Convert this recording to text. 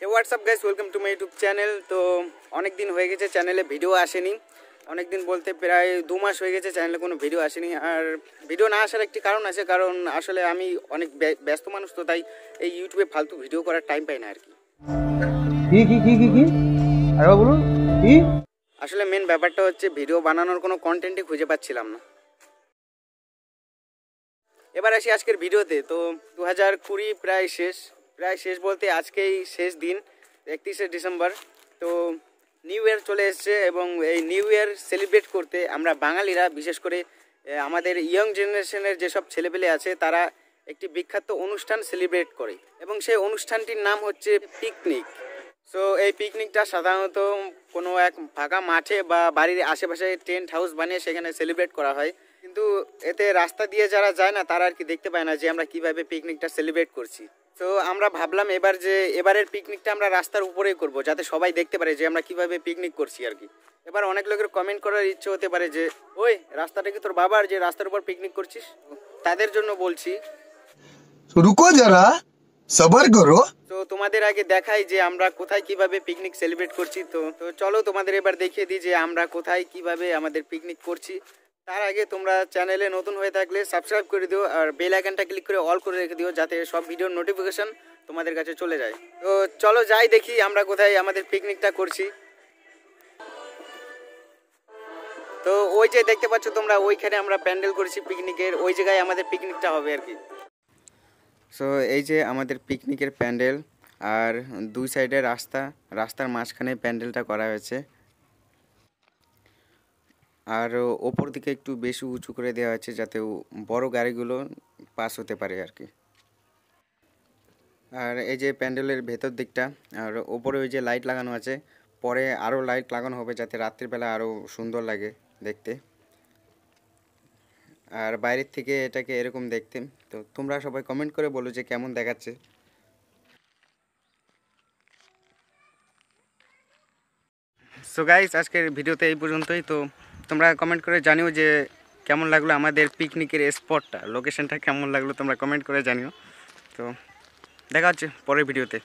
Hey what's up guys, welcome to my YouTube channel. তো অনেক দিন হয়ে গেছে চ্যানেলে ভিডিও আসেনি। অনেক দিন বলতে প্রায় 2 মাস হয়ে গেছে চ্যানেলে কোনো ভিডিও আসেনি। আর ভিডিও না আসার একটি কারণ আছে, কারণ আসলে আমি অনেক ব্যস্ত মানুষ, তো তাই এই ইউটিউবে ফালতু ভিডিও করার টাইম পাই না আর কি। কি আরে বলুন কি? আসলে মেন ব্যাপারটা হচ্ছে ভিডিও বানানোর কোনো কন্টেন্টই খুঁজে পাচ্ছিলাম না। এবার আসি আজকের ভিডিওতে। তো 2020 প্রায় শেষ বলতে আজকেই শেষ দিন, 31শে ডিসেম্বর। তো নিউ ইয়ার চলে এসছে এবং এই নিউ ইয়ার সেলিব্রেট করতে আমরা বাঙালিরা, বিশেষ করে আমাদের ইয়ং জেনারেশনের যেসব ছেলেপেলে আছে, তারা একটি বিখ্যাত অনুষ্ঠান সেলিব্রেট করে এবং সেই অনুষ্ঠানটির নাম হচ্ছে পিকনিক। সো এই পিকনিকটা সাধারণত কোনো এক ফাঁকা মাঠে বা বাড়ির আশেপাশে টেন্ট হাউস বানিয়ে সেখানে সেলিব্রেট করা হয়। কিন্তু এতে রাস্তা দিয়ে যারা যায় না তারা আর কি দেখতে পায় না যে আমরা কিভাবে পিকনিকটা সেলিব্রেট করছি। তো আমরা ভাবলাম এবারের পিকনিকটা আমরা রাস্তার উপরেই করব, যাতে সবাই দেখতে পারে যে আমরা কিভাবে পিকনিক করছি আর কি। এবার অনেক লোকের কমেন্ট করার ইচ্ছে হতে পারে যে ওই রাস্তাটা কি তোর বাবার, যে রাস্তার উপর পিকনিক করছিস? তাদের জন্য বলছি, রুকো যারা, সবার করো। তো তোমাদের আগে দেখাই যে আমরা কোথায় কিভাবে পিকনিক সেলিব্রেট করছি। তো চলো তোমাদের এবার দেখিয়ে দিই যে আমরা কোথায় কিভাবে আমাদের পিকনিক করছি। তার আগে তোমরা চ্যানেলে নতুন হয়ে থাকলে সাবস্ক্রাইব করে দিও আর বেল আইকনটা ক্লিক করে অল করে রেখে দিও, যাতে সব ভিডিওর নোটিফিকেশন তোমাদের কাছে চলে যায়। তো চলো যাই দেখি আমরা কোথায় আমাদের পিকনিকটা করছি। তো ওই যে দেখতে পাচ্ছ তোমরা, ওইখানে আমরা প্যান্ডেল করেছি পিকনিকের, ওই জায়গায় আমাদের পিকনিকটা হবে আর কি। সো এই যে আমাদের পিকনিকের প্যান্ডেল, আর দুই সাইডে রাস্তার মাঝখানে প্যান্ডেলটা করা হয়েছে। আর ওপর দিকে একটু বেশি উঁচু করে দেওয়া হয়েছে, যাতে বড় গাড়িগুলো পাস হতে পারে আর কি। আর এই যে প্যান্ডেলের ভেতর দিকটা, আর ওপরে ওই যে লাইট লাগানো আছে, পরে আরও লাইট লাগানো হবে যাতে রাত্রিবেলা আরও সুন্দর লাগে দেখতে। আর বাইরের থেকে এটাকে এরকম দেখতে। তো তোমরা সবাই কমেন্ট করে বলো যে কেমন দেখাচ্ছে। সো গাইস, আজকের ভিডিওতে এই পর্যন্তই। তো তোমরা কমেন্ট করে জানিও যে কেমন লাগলো আমাদের পিকনিকের স্পটটা, লোকেশনটা কেমন লাগলো তোমরা কমেন্ট করে জানিও। তো দেখা হচ্ছে পরের ভিডিওতে।